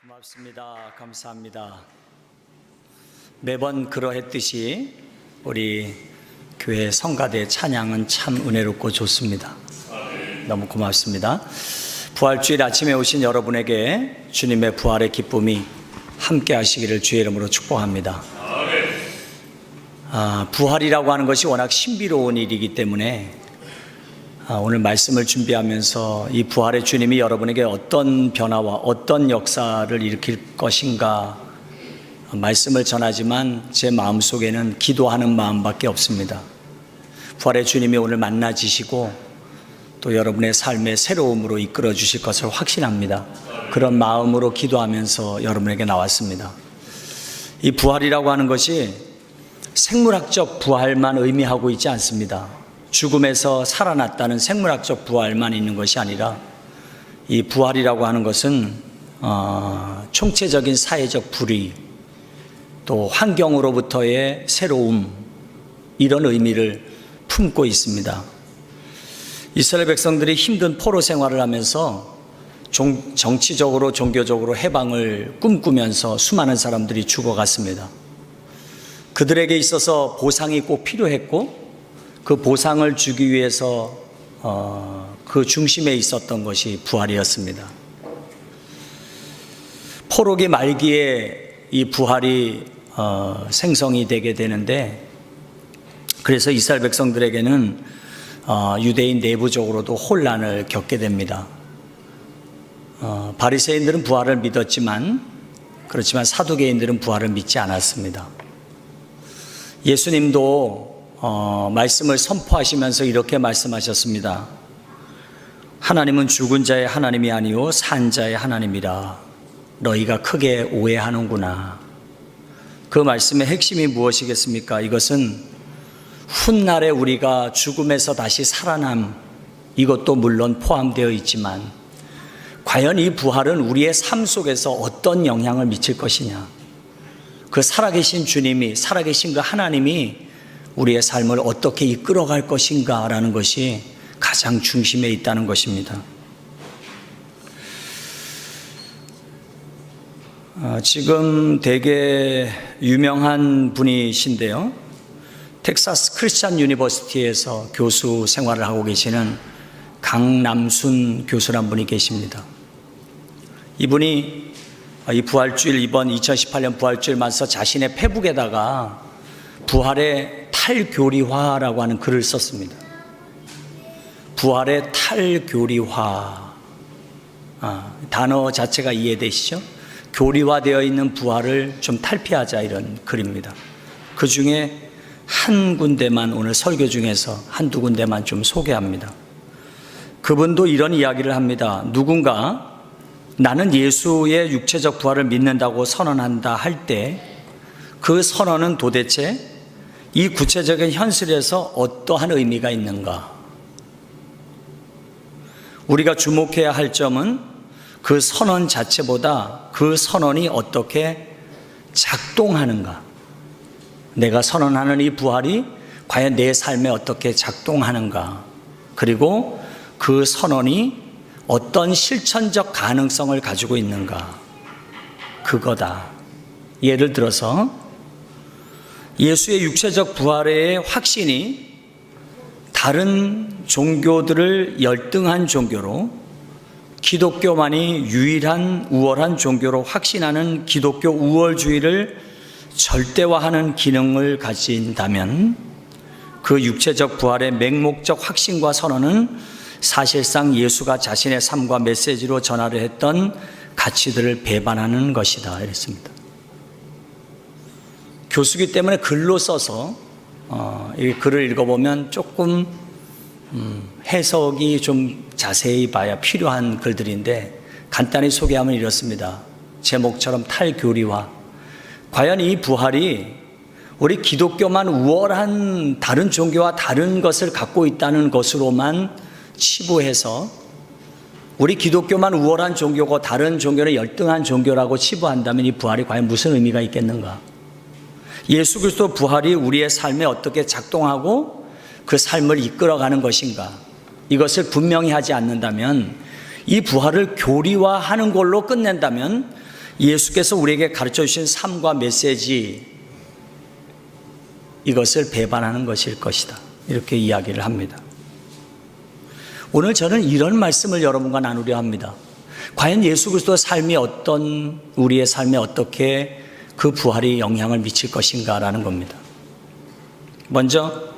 고맙습니다. 감사합니다. 매번 그러했듯이 우리 교회 성가대 찬양은 참 은혜롭고 좋습니다. 너무 고맙습니다. 부활주일 아침에 오신 여러분에게 주님의 부활의 기쁨이 함께 하시기를 주의 이름으로 축복합니다. 부활이라고 하는 것이 워낙 신비로운 일이기 때문에 오늘 말씀을 준비하면서 이 부활의 주님이 여러분에게 어떤 변화와 어떤 역사를 일으킬 것인가 말씀을 전하지만 제 마음속에는 기도하는 마음밖에 없습니다. 부활의 주님이 오늘 만나지시고 또 여러분의 삶의 새로움으로 이끌어 주실 것을 확신합니다. 그런 마음으로 기도하면서 여러분에게 나왔습니다. 이 부활이라고 하는 것이 생물학적 부활만 의미하고 있지 않습니다. 죽음에서 살아났다는 생물학적 부활만 있는 것이 아니라 이 부활이라고 하는 것은 총체적인 사회적 불의, 또 환경으로부터의 새로움, 이런 의미를 품고 있습니다. 이스라엘 백성들이 힘든 포로 생활을 하면서 정치적으로 종교적으로 해방을 꿈꾸면서 수많은 사람들이 죽어갔습니다. 그들에게 있어서 보상이 꼭 필요했고 그 보상을 주기 위해서 그 중심에 있었던 것이 부활이었습니다. 포로기 말기에 이 부활이 생성이 되게 되는데, 그래서 이스라엘 백성들에게는 유대인 내부적으로도 혼란을 겪게 됩니다. 바리새인들은 부활을 믿었지만, 그렇지만 사두개인들은 부활을 믿지 않았습니다. 예수님도 말씀을 선포하시면서 이렇게 말씀하셨습니다. 하나님은 죽은 자의 하나님이 아니요 산 자의 하나님이라. 너희가 크게 오해하는구나. 그 말씀의 핵심이 무엇이겠습니까? 이것은 훗날에 우리가 죽음에서 다시 살아남, 이것도 물론 포함되어 있지만 과연 이 부활은 우리의 삶 속에서 어떤 영향을 미칠 것이냐, 그 살아계신 주님이, 살아계신 그 하나님이 우리의 삶을 어떻게 이끌어갈 것인가 라는 것이 가장 중심에 있다는 것입니다. 지금 되게 유명한 분이신데요, 텍사스 크리스찬 유니버시티에서 교수 생활을 하고 계시는 강남순 교수란 분이 계십니다. 이분이 이 부활주일, 이번 2018년 부활주일 맞서 자신의 페북에다가 부활의 탈교리화라고 하는 글을 썼습니다. 부활의 탈교리화, 단어 자체가 이해되시죠? 교리화되어 있는 부활을 좀 탈피하자, 이런 글입니다. 그 중에 한 군데만, 오늘 설교 중에서 한두 군데만 좀 소개합니다. 그분도 이런 이야기를 합니다. 누군가 나는 예수의 육체적 부활을 믿는다고 선언한다 할 때 그 선언은 도대체 이 구체적인 현실에서 어떠한 의미가 있는가? 우리가 주목해야 할 점은 그 선언 자체보다 그 선언이 어떻게 작동하는가? 내가 선언하는 이 부활이 과연 내 삶에 어떻게 작동하는가? 그리고 그 선언이 어떤 실천적 가능성을 가지고 있는가? 그거다. 예를 들어서 예수의 육체적 부활의 확신이 다른 종교들을 열등한 종교로, 기독교만이 유일한 우월한 종교로 확신하는 기독교 우월주의를 절대화하는 기능을 가진다면 그 육체적 부활의 맹목적 확신과 선언은 사실상 예수가 자신의 삶과 메시지로 전하려 했던 가치들을 배반하는 것이다, 이랬습니다. 교수기 때문에 글로 써서 이 글을 읽어보면 조금 해석이 좀 자세히 봐야 필요한 글들인데, 간단히 소개하면 이렇습니다. 제목처럼 탈교리화. 과연 이 부활이 우리 기독교만 우월한 다른 종교와 다른 것을 갖고 있다는 것으로만 치부해서, 우리 기독교만 우월한 종교고 다른 종교는 열등한 종교라고 치부한다면 이 부활이 과연 무슨 의미가 있겠는가? 예수 그리스도 부활이 우리의 삶에 어떻게 작동하고 그 삶을 이끌어가는 것인가? 이것을 분명히 하지 않는다면, 이 부활을 교리화하는 걸로 끝낸다면 예수께서 우리에게 가르쳐 주신 삶과 메시지, 이것을 배반하는 것일 것이다. 이렇게 이야기를 합니다. 오늘 저는 이런 말씀을 여러분과 나누려 합니다. 과연 예수 그리스도의 삶이 우리의 삶에 어떻게 그 부활이 영향을 미칠 것인가라는 겁니다. 먼저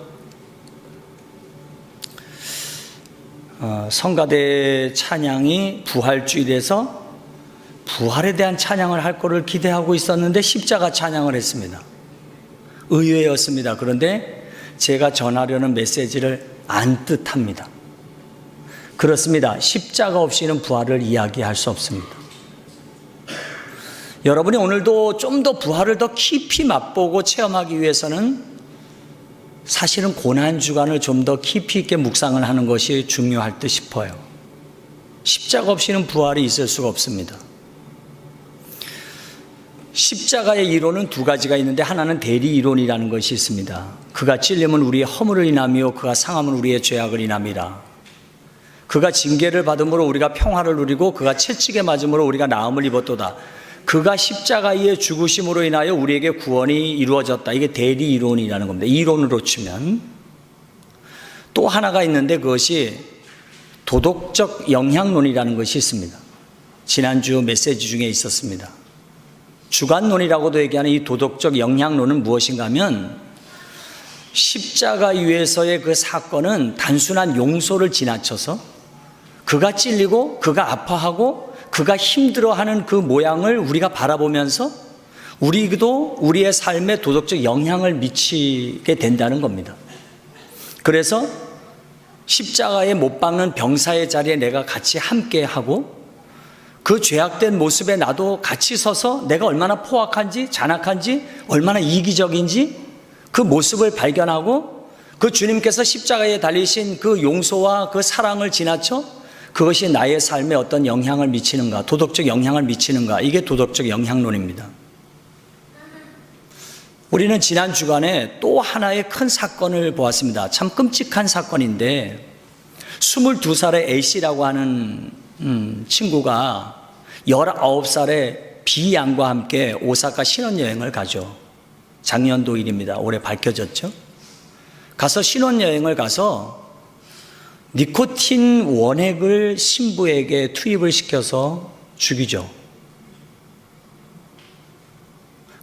성가대 찬양이 부활주일에서 부활에 대한 찬양을 할 거를 기대하고 있었는데 십자가 찬양을 했습니다. 의외였습니다. 그런데 제가 전하려는 메시지를 안 뜻합니다. 그렇습니다. 십자가 없이는 부활을 이야기할 수 없습니다. 여러분이 오늘도 좀 더 부활을 더 깊이 맛보고 체험하기 위해서는 사실은 고난주간을 좀 더 깊이 있게 묵상을 하는 것이 중요할 듯 싶어요. 십자가 없이는 부활이 있을 수가 없습니다. 십자가의 이론은 두 가지가 있는데, 하나는 대리 이론이라는 것이 있습니다. 그가 찔림은 우리의 허물을 인하며 그가 상함은 우리의 죄악을 인함이라. 그가 징계를 받음으로 우리가 평화를 누리고 그가 채찍에 맞음으로 우리가 나음을 입었도다. 그가 십자가의 죽으심으로 인하여 우리에게 구원이 이루어졌다. 이게 대리 이론이라는 겁니다. 이론으로 치면. 또 하나가 있는데 그것이 도덕적 영향론이라는 것이 있습니다. 지난주 메시지 중에 있었습니다. 주관론이라고도 얘기하는 이 도덕적 영향론은 무엇인가 하면, 십자가 위에서의 그 사건은 단순한 용서를 지나쳐서 그가 찔리고 그가 아파하고 그가 힘들어하는 그 모양을 우리가 바라보면서 우리도 우리의 삶에 도덕적 영향을 미치게 된다는 겁니다. 그래서 십자가에 못 박는 병사의 자리에 내가 같이 함께하고 그 죄악된 모습에 나도 같이 서서 내가 얼마나 포악한지 잔악한지 얼마나 이기적인지 그 모습을 발견하고 그 주님께서 십자가에 달리신 그 용서와 그 사랑을 지나쳐 그것이 나의 삶에 어떤 영향을 미치는가, 도덕적 영향을 미치는가, 이게 도덕적 영향론입니다. 우리는 지난 주간에 또 하나의 큰 사건을 보았습니다. 참 끔찍한 사건인데, 22살의 A씨라고 하는 친구가 19살의 B양과 함께 오사카 신혼여행을 가죠. 작년도 일입니다. 올해 밝혀졌죠. 가서 신혼여행을 가서 니코틴 원액을 신부에게 투입을 시켜서 죽이죠.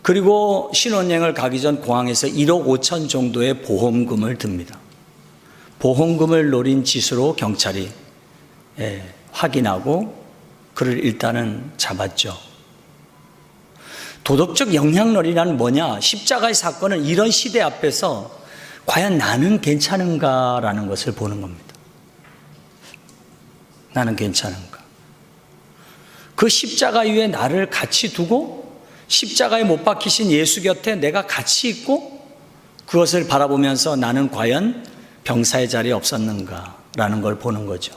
그리고 신혼여행을 가기 전 공항에서 1억 5천 정도의 보험금을 듭니다. 보험금을 노린 짓으로 경찰이 확인하고 그를 일단은 잡았죠. 도덕적 영향론이란 뭐냐? 십자가의 사건은 이런 시대 앞에서 과연 나는 괜찮은가라는 것을 보는 겁니다. 나는 괜찮은가? 그 십자가 위에 나를 같이 두고 십자가에 못 박히신 예수 곁에 내가 같이 있고 그것을 바라보면서 나는 과연 병사의 자리에 없었는가라는 걸 보는 거죠.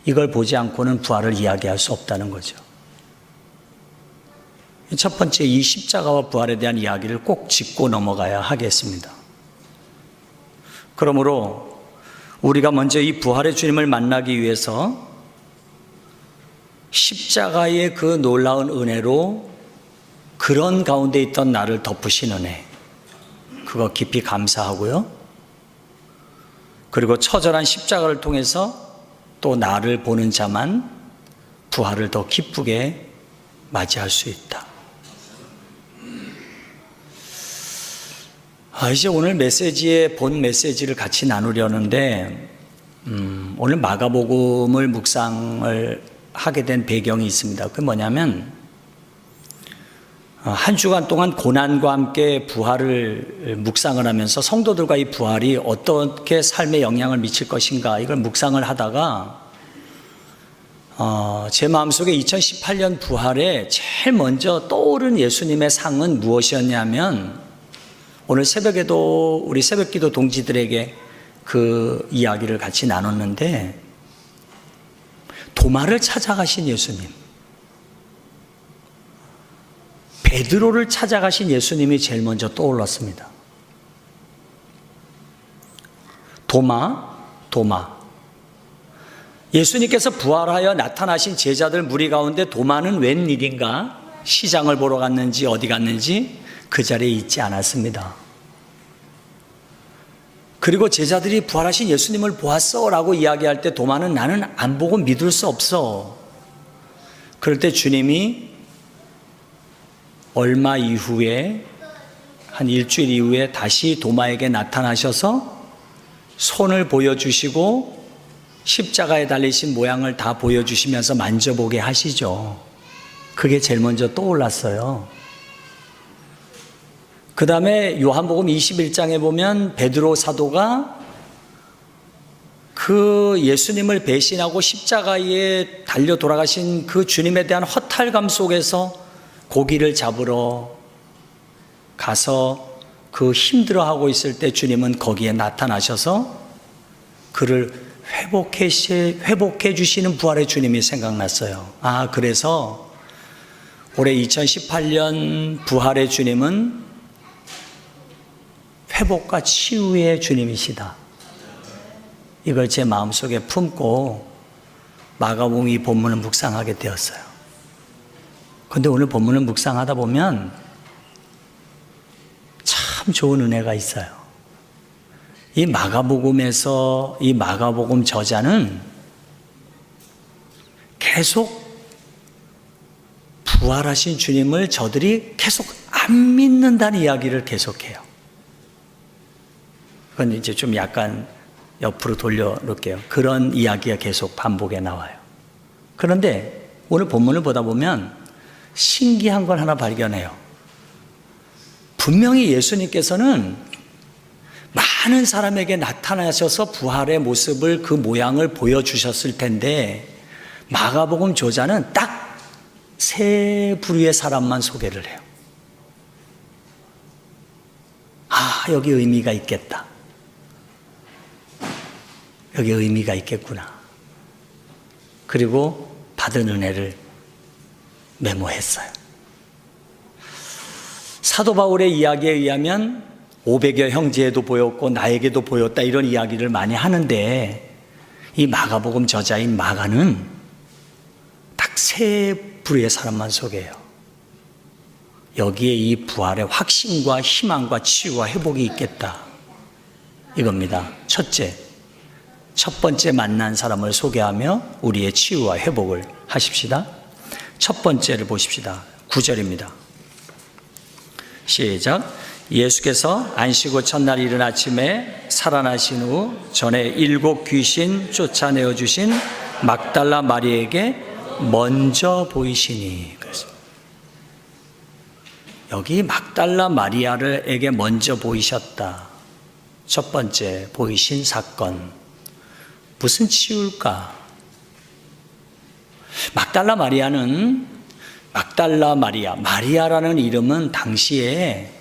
이걸 보지 않고는 부활을 이야기할 수 없다는 거죠. 첫 번째, 이 십자가와 부활에 대한 이야기를 꼭 짚고 넘어가야 하겠습니다. 그러므로 우리가 먼저 이 부활의 주님을 만나기 위해서 십자가의 그 놀라운 은혜로 그런 가운데 있던 나를 덮으신 은혜, 그거 깊이 감사하고요. 그리고 처절한 십자가를 통해서 또 나를 보는 자만 부활을 더 기쁘게 맞이할 수 있다. 이제 오늘 본 메시지를 같이 나누려는데, 오늘 마가복음을 묵상을 하게 된 배경이 있습니다. 그게 뭐냐면, 한 주간 동안 고난과 함께 부활을 묵상을 하면서 성도들과 이 부활이 어떻게 삶에 영향을 미칠 것인가, 이걸 묵상을 하다가 제 마음속에 2018년 부활에 제일 먼저 떠오른 예수님의 상은 무엇이었냐면, 오늘 새벽에도 우리 새벽기도 동지들에게 그 이야기를 같이 나눴는데, 도마를 찾아가신 예수님, 베드로를 찾아가신 예수님이 제일 먼저 떠올랐습니다. 도마. 예수님께서 부활하여 나타나신 제자들 무리 가운데 도마는 웬일인가? 시장을 보러 갔는지 어디 갔는지 그 자리에 있지 않았습니다. 그리고 제자들이 부활하신 예수님을 보았어 라고 이야기할 때 도마는 나는 안 보고 믿을 수 없어. 그럴 때 주님이 얼마 이후에 한 일주일 이후에 다시 도마에게 나타나셔서 손을 보여주시고 십자가에 달리신 모양을 다 보여주시면서 만져보게 하시죠. 그게 제일 먼저 떠올랐어요. 그 다음에 요한복음 21장에 보면 베드로 사도가 그 예수님을 배신하고 십자가에 달려 돌아가신 그 주님에 대한 허탈감 속에서 고기를 잡으러 가서 그 힘들어하고 있을 때 주님은 거기에 나타나셔서 그를 회복해 주시는 부활의 주님이 생각났어요. 그래서 올해 2018년 부활의 주님은 회복과 치유의 주님이시다. 이걸 제 마음속에 품고 마가복음 이 본문을 묵상하게 되었어요. 그런데 오늘 본문을 묵상하다 보면 참 좋은 은혜가 있어요. 이 마가복음에서 이 마가복음 저자는 계속 부활하신 주님을 저들이 계속 안 믿는다는 이야기를 계속해요. 그건 이제 좀 약간 옆으로 돌려놓을게요. 그런 이야기가 계속 반복에 나와요. 그런데 오늘 본문을 보다 보면 신기한 걸 하나 발견해요. 분명히 예수님께서는 많은 사람에게 나타나셔서 부활의 모습을 그 모양을 보여주셨을 텐데 마가복음 저자는 딱 세 부류의 사람만 소개를 해요. 여기 의미가 있겠다. 여기 의미가 있겠구나. 그리고 받은 은혜를 메모했어요. 사도 바울의 이야기에 의하면 500여 형제에도 보였고 나에게도 보였다 이런 이야기를 많이 하는데 이 마가복음 저자인 마가는 딱 세 부류의 사람만 소개해요. 여기에 이 부활의 확신과 희망과 치유와 회복이 있겠다. 이겁니다. 첫 번째 만난 사람을 소개하며 우리의 치유와 회복을 하십시다. 첫 번째를 보십시다. 9절입니다. 시작. 예수께서 안식 후 첫날 이른 아침에 살아나신 후 전에 7 귀신 쫓아내어 주신 막달라 마리에게 먼저 보이시니. 여기 막달라 마리아에게 먼저 보이셨다. 첫 번째 보이신 사건. 무슨 치유일까? 막달라 마리아라는 이름은 당시에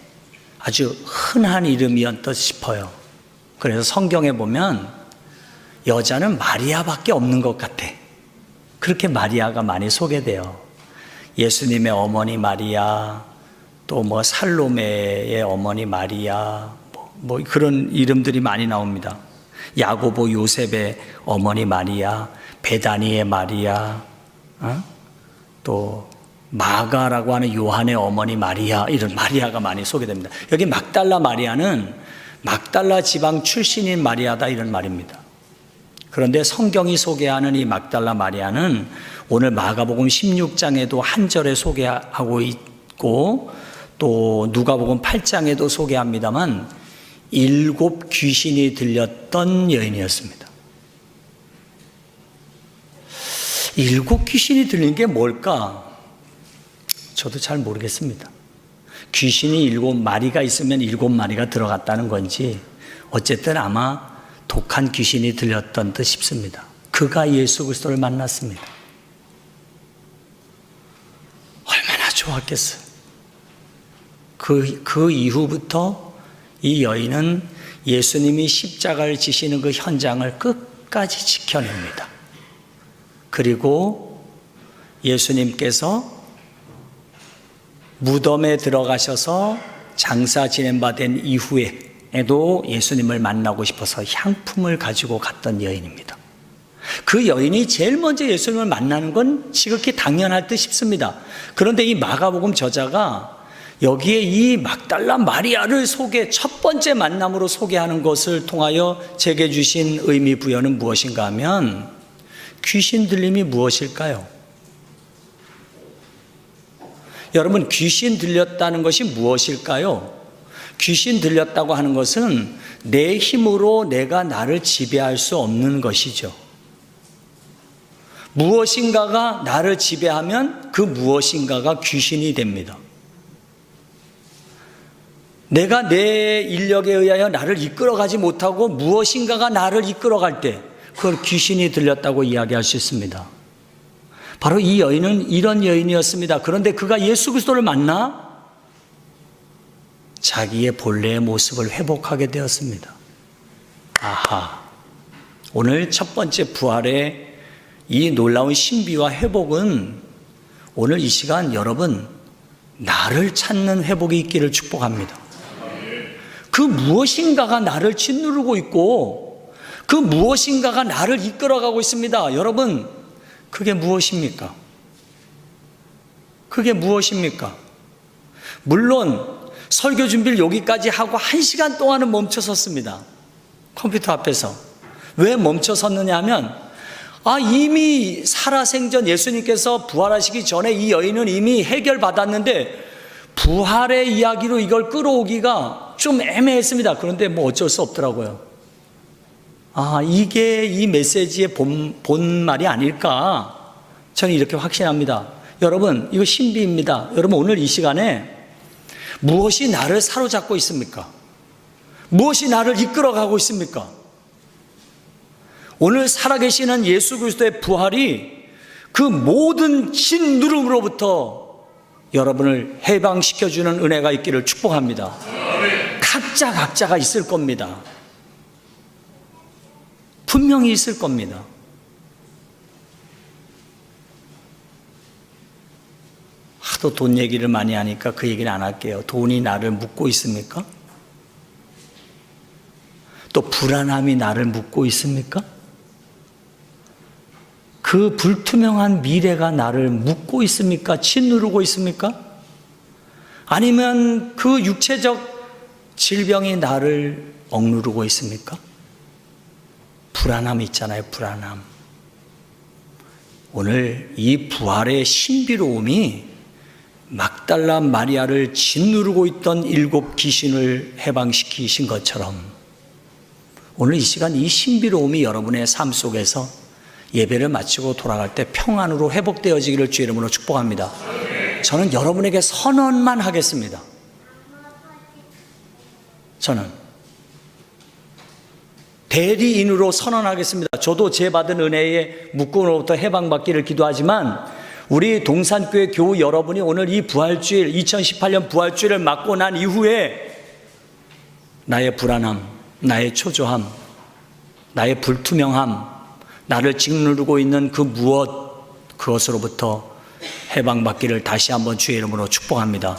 아주 흔한 이름이었다 싶어요. 그래서 성경에 보면 여자는 마리아밖에 없는 것 같아. 그렇게 마리아가 많이 소개돼요. 예수님의 어머니 마리아, 또 살로메의 어머니 마리아, 그런 이름들이 많이 나옵니다. 야고보 요셉의 어머니 마리아, 베다니의 마리아, 또 마가라고 하는 요한의 어머니 마리아, 이런 마리아가 많이 소개됩니다. 여기 막달라 마리아는 막달라 지방 출신인 마리아다 이런 말입니다. 그런데 성경이 소개하는 이 막달라 마리아는 오늘 마가복음 16장에도 한 절에 소개하고 있고 또 누가복음 8장에도 소개합니다만 7 귀신이 들렸던 여인이었습니다. 7 귀신이 들린 게 뭘까? 저도 잘 모르겠습니다. 귀신이 7마리가 있으면 7마리가 들어갔다는 건지 어쨌든 아마 독한 귀신이 들렸던 듯 싶습니다. 그가 예수 그리스도를 만났습니다. 얼마나 좋았겠어요. 그 이후부터 이 여인은 예수님이 십자가를 지시는 그 현장을 끝까지 지켜냅니다. 그리고 예수님께서 무덤에 들어가셔서 장사 지낸 바 된 이후에도 예수님을 만나고 싶어서 향품을 가지고 갔던 여인입니다. 그 그 여인이 제일 먼저 예수님을 만나는 건 지극히 당연할 듯 싶습니다. 그런데 이 마가복음 저자가 여기에 이 막달라 마리아를 첫 번째 만남으로 소개하는 것을 통하여 제게 주신 의미 부여는 무엇인가 하면, 귀신 들림이 무엇일까요? 여러분, 귀신 들렸다는 것이 무엇일까요? 귀신 들렸다고 하는 것은 내 힘으로 내가 나를 지배할 수 없는 것이죠. 무엇인가가 나를 지배하면 그 무엇인가가 귀신이 됩니다. 내가 내 인력에 의하여 나를 이끌어가지 못하고 무엇인가가 나를 이끌어갈 때 그걸 귀신이 들렸다고 이야기할 수 있습니다. 바로 이 여인은 이런 여인이었습니다. 그런데 그가 예수 그리스도를 만나 자기의 본래의 모습을 회복하게 되었습니다. 아하, 오늘 첫 번째 부활의 이 놀라운 신비와 회복은 오늘 이 시간 여러분 나를 찾는 회복이 있기를 축복합니다. 그 무엇인가가 나를 짓누르고 있고 그 무엇인가가 나를 이끌어가고 있습니다. 여러분, 그게 무엇입니까? 그게 무엇입니까? 물론 설교 준비를 여기까지 하고 1시간 동안은 멈춰 섰습니다. 컴퓨터 앞에서. 왜 멈춰 섰느냐 하면 이미 살아생전 예수님께서 부활하시기 전에 이 여인은 이미 해결받았는데 부활의 이야기로 이걸 끌어오기가 좀 애매했습니다. 그런데 어쩔 수 없더라고요. 이게 이 메시지의 본말이 아닐까, 저는 이렇게 확신합니다. 여러분, 이거 신비입니다. 여러분, 오늘 이 시간에 무엇이 나를 사로잡고 있습니까? 무엇이 나를 이끌어가고 있습니까? 오늘 살아계시는 예수 그리스도의 부활이 그 모든 짓누름으로부터 여러분을 해방시켜주는 은혜가 있기를 축복합니다. 각자가 있을 겁니다. 분명히 있을 겁니다. 하도 돈 얘기를 많이 하니까 그 얘기는 안 할게요. 돈이 나를 묶고 있습니까? 또 불안함이 나를 묶고 있습니까? 그 불투명한 미래가 나를 묶고 있습니까? 짓누르고 있습니까? 아니면 그 육체적 질병이 나를 억누르고 있습니까? 불안함이 있잖아요, 불안함. 오늘 이 부활의 신비로움이 막달라 마리아를 짓누르고 있던 7 귀신을 해방시키신 것처럼 오늘 이 시간 이 신비로움이 여러분의 삶 속에서 예배를 마치고 돌아갈 때 평안으로 회복되어지기를 주의 이름으로 축복합니다. 저는 여러분에게 선언만 하겠습니다. 저는 대리인으로 선언하겠습니다. 저도 제 받은 은혜의 묶음으로부터 해방받기를 기도하지만 우리 동산교회 교우 여러분이 오늘 이 부활주일, 2018년 부활주일을 맞고 난 이후에 나의 불안함, 나의 초조함, 나의 불투명함, 나를 짓누르고 있는 그 무엇, 그것으로부터 해방받기를 다시 한번 주의 이름으로 축복합니다.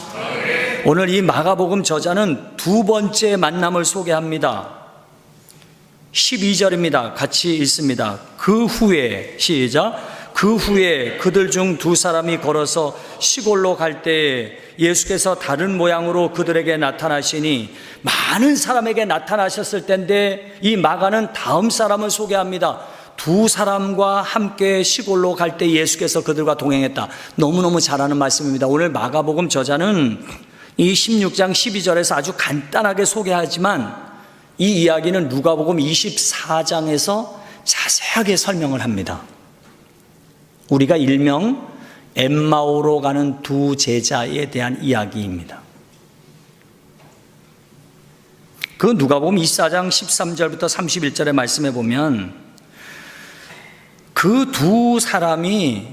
오늘 이 마가복음 저자는 2번째 만남을 소개합니다. 12절입니다. 같이 읽습니다. 그 후에, 시작. 그 후에 그들 중 2사람이 걸어서 시골로 갈 때에 예수께서 다른 모양으로 그들에게 나타나시니, 많은 사람에게 나타나셨을 때인데 이 마가는 다음 사람을 소개합니다. 2사람과 함께 시골로 갈 때 예수께서 그들과 동행했다. 너무너무 잘하는 말씀입니다. 오늘 마가복음 저자는 이 16장 12절에서 아주 간단하게 소개하지만 이 이야기는 누가복음 24장에서 자세하게 설명을 합니다. 우리가 일명 엠마오로 가는 2 제자에 대한 이야기입니다. 그 누가복음 24장 13절부터 31절의 말씀에 보면 그 2사람이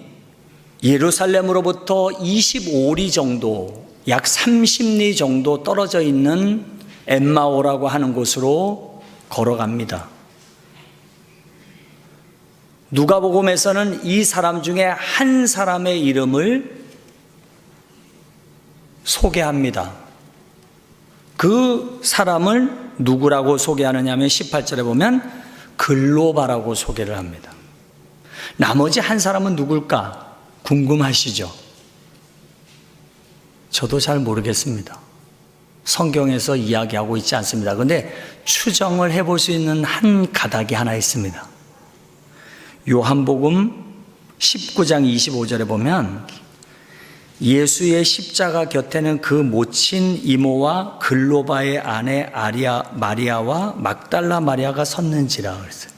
예루살렘으로부터 25리 정도, 약 30리 정도 떨어져 있는 엠마오라고 하는 곳으로 걸어갑니다. 누가복음에서는 이 사람 중에 한 사람의 이름을 소개합니다. 그 사람을 누구라고 소개하느냐 하면 18절에 보면 글로바라고 소개를 합니다. 나머지 한 사람은 누굴까? 궁금하시죠? 저도 잘 모르겠습니다. 성경에서 이야기하고 있지 않습니다. 그런데 추정을 해볼 수 있는 한 가닥이 하나 있습니다. 요한복음 19장 25절에 보면 예수의 십자가 곁에는 그 모친 이모와 글로바의 아내 마리아와 막달라 마리아가 섰는지라 그랬어요.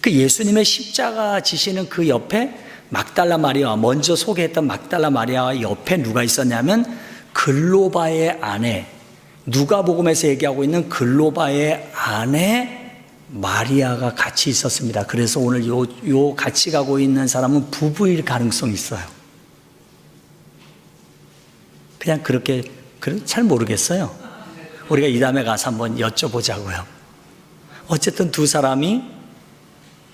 그 예수님의 십자가 지시는 그 옆에 막달라 마리아와, 먼저 소개했던 막달라 마리아와 옆에 누가 있었냐면 글로바의 아내, 누가복음에서 얘기하고 있는 글로바의 아내 마리아가 같이 있었습니다. 그래서 오늘 요 같이 가고 있는 사람은 부부일 가능성이 있어요. 그냥 그렇게 잘 모르겠어요. 우리가 이 다음에 가서 한번 여쭤보자고요. 어쨌든 두 사람이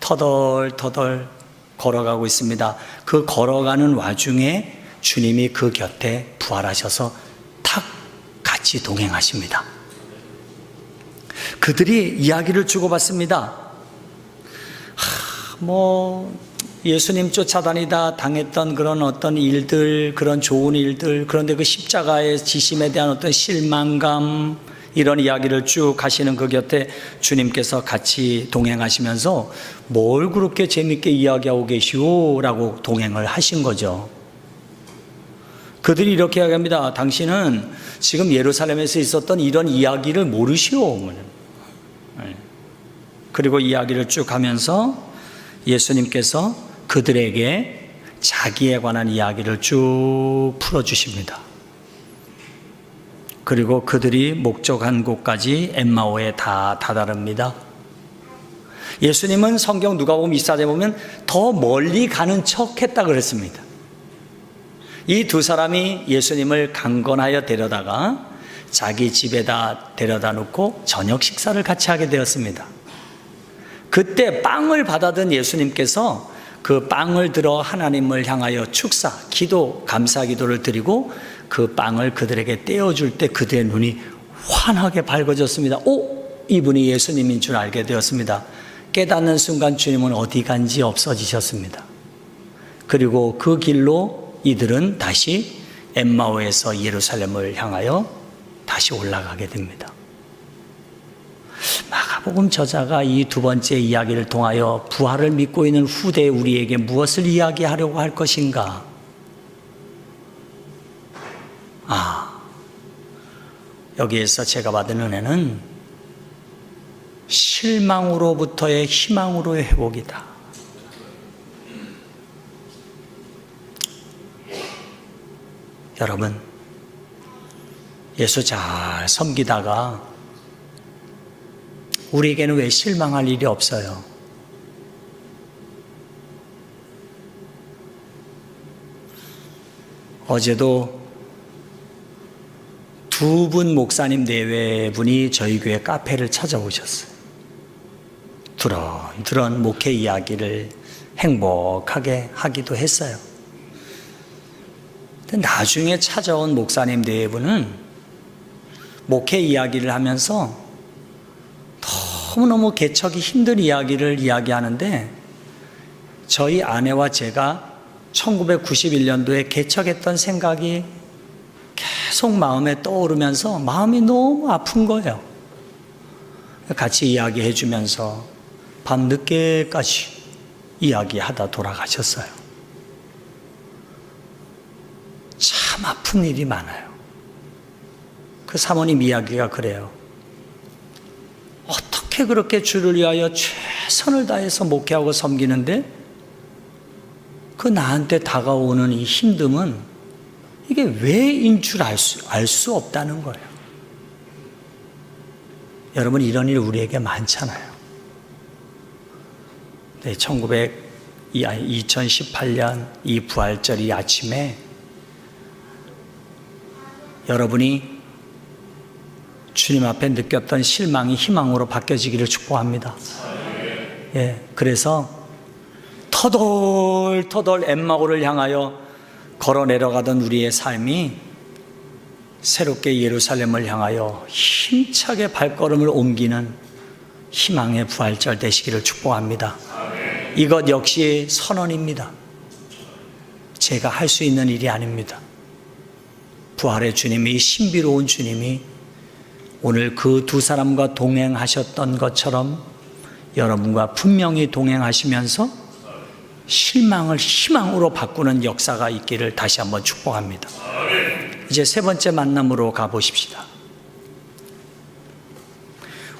터덜터덜 걸어가고 있습니다. 그 걸어가는 와중에 주님이 그 곁에 부활하셔서 탁 같이 동행하십니다. 그들이 이야기를 주고받습니다. 예수님 쫓아다니다 당했던 그런 어떤 일들, 그런 좋은 일들, 그런데 그 십자가의 지심에 대한 어떤 실망감, 이런 이야기를 쭉 하시는 그 곁에 주님께서 같이 동행하시면서 뭘 그렇게 재밌게 이야기하고 계시오? 라고 동행을 하신 거죠. 그들이 이렇게 이야기합니다. 당신은 지금 예루살렘에서 있었던 이런 이야기를 모르시오. 그리고 이야기를 쭉 하면서 예수님께서 그들에게 자기에 관한 이야기를 쭉 풀어주십니다. 그리고 그들이 목적한 곳까지 엠마오에 다 다다릅니다. 예수님은 성경 누가복음 24장에 보면 더 멀리 가는 척 했다 그랬습니다. 이 두 사람이 예수님을 강건하여 데려다가 자기 집에다 데려다 놓고 저녁 식사를 같이 하게 되었습니다. 그때 빵을 받아든 예수님께서 그 빵을 들어 하나님을 향하여 축사, 기도, 감사 기도를 드리고 그 빵을 그들에게 떼어줄 때 그들의 눈이 환하게 밝아졌습니다. 이분이 예수님인 줄 알게 되었습니다. 깨닫는 순간 주님은 어디 간지 없어지셨습니다. 그리고 그 길로 이들은 다시 엠마오에서 예루살렘을 향하여 다시 올라가게 됩니다. 마가복음 저자가 이 두 번째 이야기를 통하여 부활을 믿고 있는 후대 우리에게 무엇을 이야기하려고 할 것인가? 여기에서 제가 받은 은혜는 실망으로부터의 희망으로의 회복이다. 여러분, 예수 잘 섬기다가 우리에게는 왜 실망할 일이 없어요? 어제도 두 분 목사님 내외분이 저희 교회 카페를 찾아오셨어요. 두런두런 목회 이야기를 행복하게 하기도 했어요. 근데 나중에 찾아온 목사님 내외분은 목회 이야기를 하면서 너무너무 개척이 힘든 이야기를 이야기하는데 저희 아내와 제가 1991년도에 개척했던 생각이 계속 마음에 떠오르면서 마음이 너무 아픈 거예요. 같이 이야기해 주면서 밤늦게까지 이야기하다 돌아가셨어요. 참 아픈 일이 많아요. 그 사모님 이야기가 그래요. 어떻게 그렇게 주를 위하여 최선을 다해서 목회하고 섬기는데 그 나한테 다가오는 이 힘듦은 이게 왜인 줄 알 수 없다는 거예요. 여러분, 이런 일 우리에게 많잖아요. 네, 2018년 이 부활절 이 아침에 여러분이 주님 앞에 느꼈던 실망이 희망으로 바뀌어지기를 축복합니다. 그래서 터덜터덜 엠마오를 향하여 걸어 내려가던 우리의 삶이 새롭게 예루살렘을 향하여 힘차게 발걸음을 옮기는 희망의 부활절 되시기를 축복합니다. 이것 역시 선언입니다. 제가 할 수 있는 일이 아닙니다. 부활의 주님이, 신비로운 주님이 오늘 그 두 사람과 동행하셨던 것처럼 여러분과 분명히 동행하시면서 실망을 희망으로 바꾸는 역사가 있기를 다시 한번 축복합니다. 이제 세 번째 만남으로 가보십시다.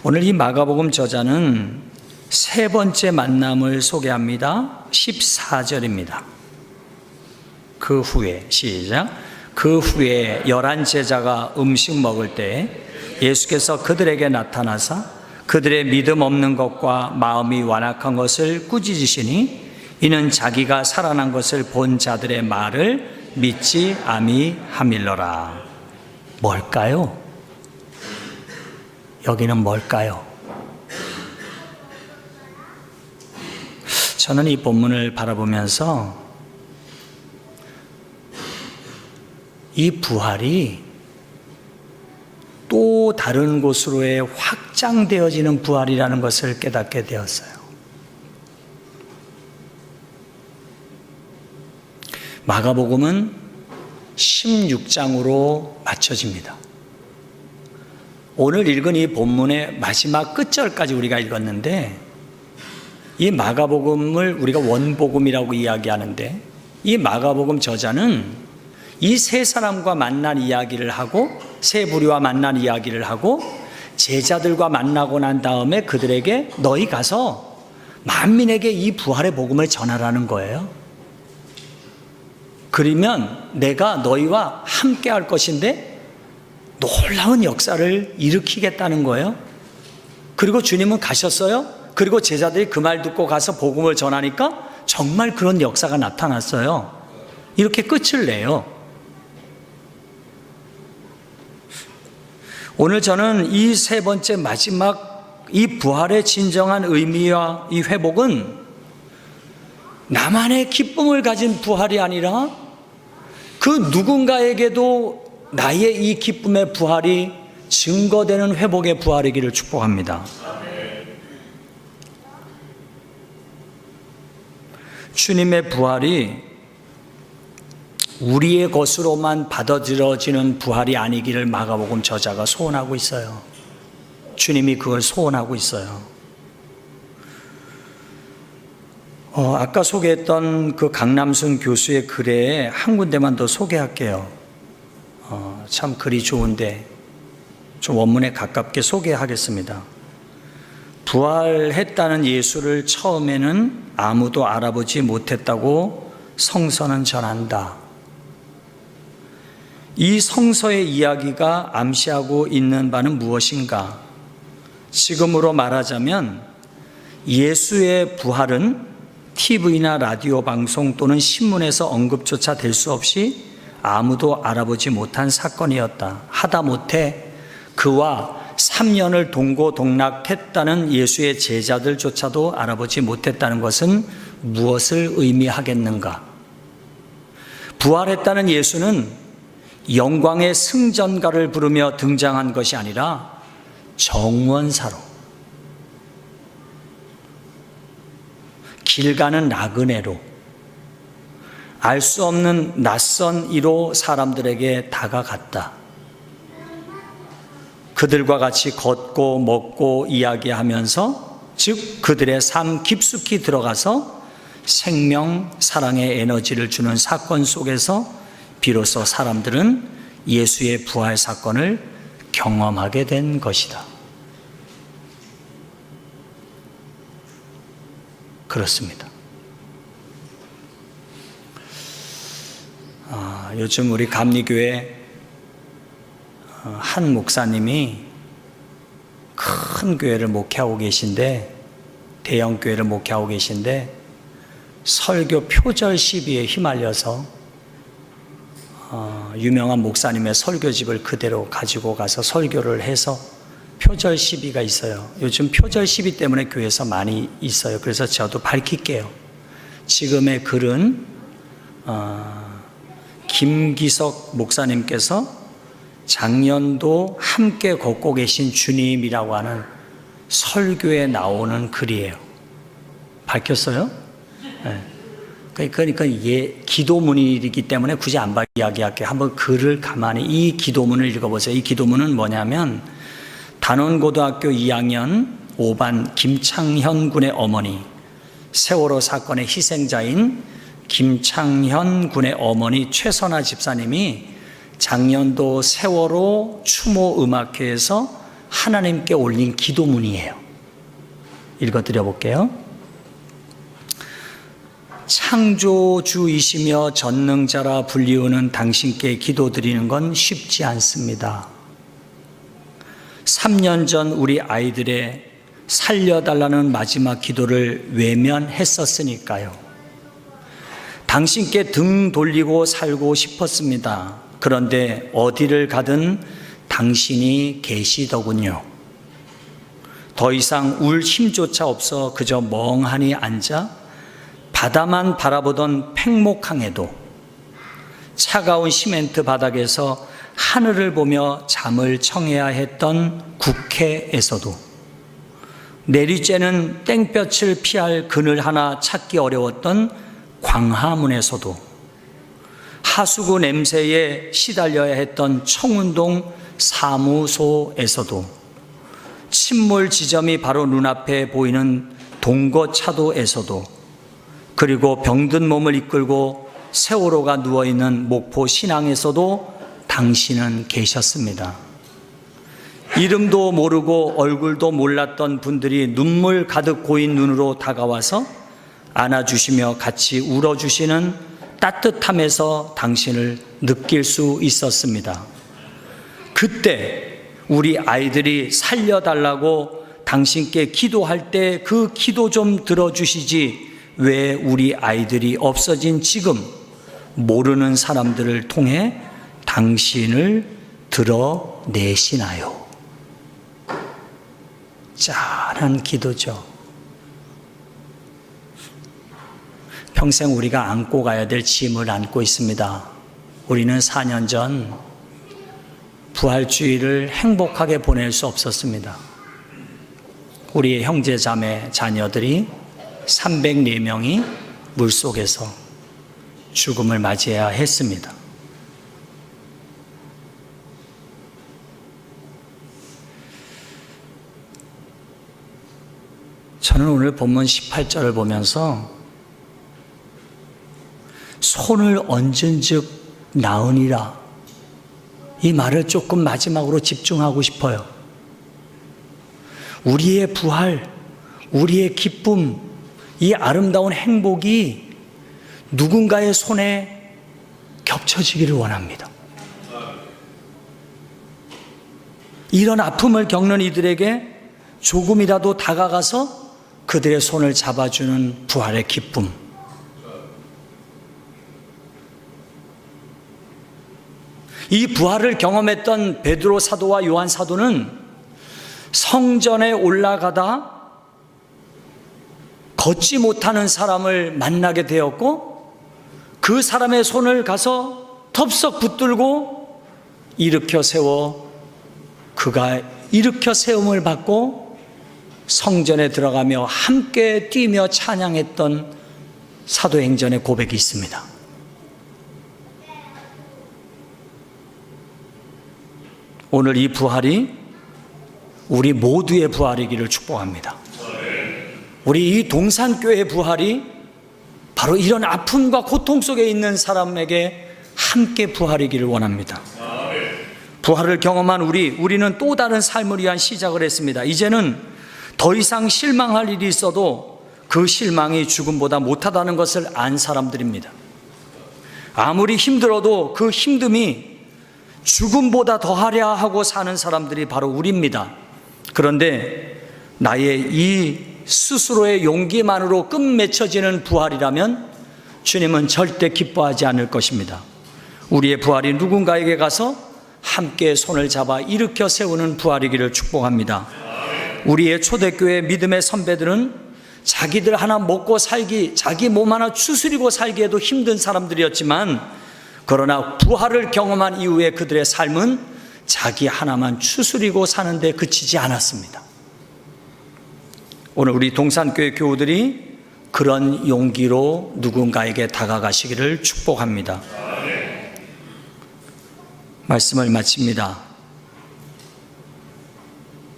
오늘 이 마가복음 저자는 세 번째 만남을 소개합니다. 14절입니다. 그 후에, 시작. 그 후에 11 제자가 음식 먹을 때 예수께서 그들에게 나타나사 그들의 믿음 없는 것과 마음이 완악한 것을 꾸짖으시니 이는 자기가 살아난 것을 본 자들의 말을 믿지 아미함일러라. 뭘까요? 여기는 뭘까요? 저는 이 본문을 바라보면서 이 부활이 또 다른 곳으로의 확장되어지는 부활이라는 것을 깨닫게 되었어요. 마가복음은 16장으로 맞춰집니다. 오늘 읽은 이 본문의 마지막 끝절까지 우리가 읽었는데, 이 마가복음을 우리가 원복음이라고 이야기하는데, 이 마가복음 저자는 이 세 사람과 만난 이야기를 하고, 세 부류와 만난 이야기를 하고, 제자들과 만나고 난 다음에 그들에게 너희 가서 만민에게 이 부활의 복음을 전하라는 거예요. 그러면 내가 너희와 함께 할 것인데 놀라운 역사를 일으키겠다는 거예요. 그리고 주님은 가셨어요. 그리고 제자들이 그 말 듣고 가서 복음을 전하니까 정말 그런 역사가 나타났어요. 이렇게 끝을 내요. 오늘 저는 이 세 번째 마지막 이 부활의 진정한 의미와 이 회복은 나만의 기쁨을 가진 부활이 아니라 그 누군가에게도 나의 이 기쁨의 부활이 증거되는 회복의 부활이기를 축복합니다. 주님의 부활이 우리의 것으로만 받아들여지는 부활이 아니기를 마가복음 저자가 소원하고 있어요. 주님이 그걸 소원하고 있어요. 아까 소개했던 그 강남순 교수의 글에 한 군데만 더 소개할게요. 참 글이 좋은데 좀 원문에 가깝게 소개하겠습니다. 부활했다는 예수를 처음에는 아무도 알아보지 못했다고 성서는 전한다. 이 성서의 이야기가 암시하고 있는 바는 무엇인가? 지금으로 말하자면 예수의 부활은 TV나 라디오 방송 또는 신문에서 언급조차 될 수 없이 아무도 알아보지 못한 사건이었다. 하다못해 그와 3년을 동고동락했다는 예수의 제자들조차도 알아보지 못했다는 것은 무엇을 의미하겠는가? 부활했다는 예수는 영광의 승전가를 부르며 등장한 것이 아니라 정원사로, 길 가는 나그네로, 알 수 없는 낯선 이로 사람들에게 다가갔다. 그들과 같이 걷고 먹고 이야기하면서, 즉 그들의 삶 깊숙이 들어가서 생명, 사랑의 에너지를 주는 사건 속에서 비로소 사람들은 예수의 부활 사건을 경험하게 된 것이다. 그렇습니다. 요즘 우리 감리교회 한 목사님이 큰 교회를 목회하고 계신데, 대형 교회를 목회하고 계신데 설교 표절 시비에 휘말려서 유명한 목사님의 설교집을 그대로 가지고 가서 설교를 해서 표절 시비가 있어요. 요즘 표절 시비 때문에 교회에서 많이 있어요. 그래서 저도 밝힐게요. 지금의 글은 김기석 목사님께서 작년도 함께 걷고 계신 주님이라고 하는 설교에 나오는 글이에요. 밝혔어요? 그러니까 이게 기도문이기 때문에 굳이 안 이야기할게요. 한번 글을 가만히 이 기도문을 읽어보세요. 이 기도문은 뭐냐면 단원고등학교 2학년 5반 김창현 군의 어머니, 세월호 사건의 희생자인 김창현 군의 어머니 최선아 집사님이 작년도 세월호 추모 음악회에서 하나님께 올린 기도문이에요. 읽어드려 볼게요. 창조주이시며 전능자라 불리우는 당신께 기도드리는 건 쉽지 않습니다. 3년 전 우리 아이들의 살려달라는 마지막 기도를 외면했었으니까요. 당신께 등 돌리고 살고 싶었습니다. 그런데 어디를 가든 당신이 계시더군요. 더 이상 울 힘조차 없어 그저 멍하니 앉아 바다만 바라보던 팽목항에도, 차가운 시멘트 바닥에서 하늘을 보며 잠을 청해야 했던 국회에서도, 내리쬐는 땡볕을 피할 그늘 하나 찾기 어려웠던 광화문에서도, 하수구 냄새에 시달려야 했던 청운동 사무소에서도, 침몰 지점이 바로 눈앞에 보이는 동거차도에서도, 그리고 병든 몸을 이끌고 세월호가 누워있는 목포 신항에서도 당신은 계셨습니다. 이름도 모르고 얼굴도 몰랐던 분들이 눈물 가득 고인 눈으로 다가와서 안아주시며 같이 울어주시는 따뜻함에서 당신을 느낄 수 있었습니다. 그때 우리 아이들이 살려달라고 당신께 기도할 때 그 기도 좀 들어주시지, 왜 우리 아이들이 없어진 지금 모르는 사람들을 통해 당신을 드러내시나요? 짠한 기도죠. 평생 우리가 안고 가야 될 짐을 안고 있습니다. 우리는 4년 전 부활주의를 행복하게 보낼 수 없었습니다. 우리의 형제 자매 자녀들이 304명이 물속에서 죽음을 맞이해야 했습니다. 저는 오늘 본문 18절을 보면서 손을 얹은 즉 나으니라, 이 말을 조금 마지막으로 집중하고 싶어요. 우리의 부활, 우리의 기쁨, 이 아름다운 행복이 누군가의 손에 겹쳐지기를 원합니다. 이런 아픔을 겪는 이들에게 조금이라도 다가가서 그들의 손을 잡아주는 부활의 기쁨, 이 부활을 경험했던 베드로 사도와 요한 사도는 성전에 올라가다 걷지 못하는 사람을 만나게 되었고, 그 사람의 손을 가서 덥석 붙들고 일으켜 세워 그가 일으켜 세움을 받고 성전에 들어가며 함께 뛰며 찬양했던 사도행전의 고백이 있습니다. 오늘 이 부활이 우리 모두의 부활이기를 축복합니다. 우리 이 동산교회의 부활이 바로 이런 아픔과 고통 속에 있는 사람에게 함께 부활이기를 원합니다. 부활을 경험한 우리는 또 다른 삶을 위한 시작을 했습니다. 이제는 더 이상 실망할 일이 있어도 그 실망이 죽음보다 못하다는 것을 안 사람들입니다. 아무리 힘들어도 그 힘듦이 죽음보다 더하랴 하고 사는 사람들이 바로 우리입니다. 그런데 나의 이 스스로의 용기만으로 끝맺혀지는 부활이라면 주님은 절대 기뻐하지 않을 것입니다. 우리의 부활이 누군가에게 가서 함께 손을 잡아 일으켜 세우는 부활이기를 축복합니다. 우리의 초대교회 믿음의 선배들은 자기들 하나 먹고 살기, 자기 몸 하나 추스리고 살기에도 힘든 사람들이었지만, 그러나 부활을 경험한 이후에 그들의 삶은 자기 하나만 추스리고 사는데 그치지 않았습니다. 오늘 우리 동산교회 교우들이 그런 용기로 누군가에게 다가가시기를 축복합니다. 말씀을 마칩니다.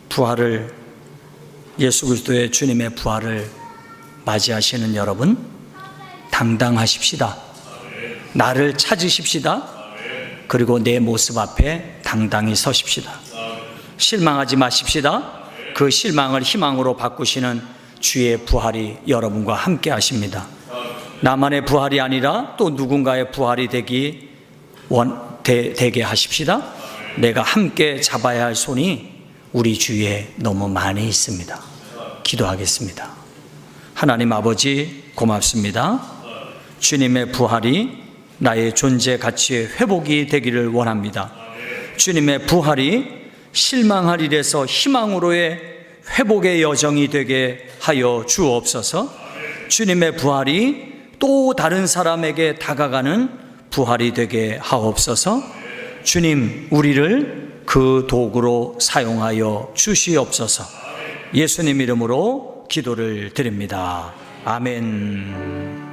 부활을, 예수 그리스도의 주님의 부활을 맞이하시는 여러분, 당당하십시다. 나를 찾으십시다. 그리고 내 모습 앞에 당당히 서십시다. 실망하지 마십시다. 그 실망을 희망으로 바꾸시는 주의 부활이 여러분과 함께 하십니다. 나만의 부활이 아니라 또 누군가의 부활이 되게 하십시다. 내가 함께 잡아야 할 손이 우리 주위에 너무 많이 있습니다. 기도하겠습니다. 하나님 아버지, 고맙습니다. 주님의 부활이 나의 존재 가치의 회복이 되기를 원합니다. 주님의 부활이 실망할 일에서 희망으로의 회복의 여정이 되게 하여 주옵소서. 주님의 부활이 또 다른 사람에게 다가가는 부활이 되게 하옵소서. 주님, 우리를 그 도구로 사용하여 주시옵소서. 예수님 이름으로 기도를 드립니다. 아멘.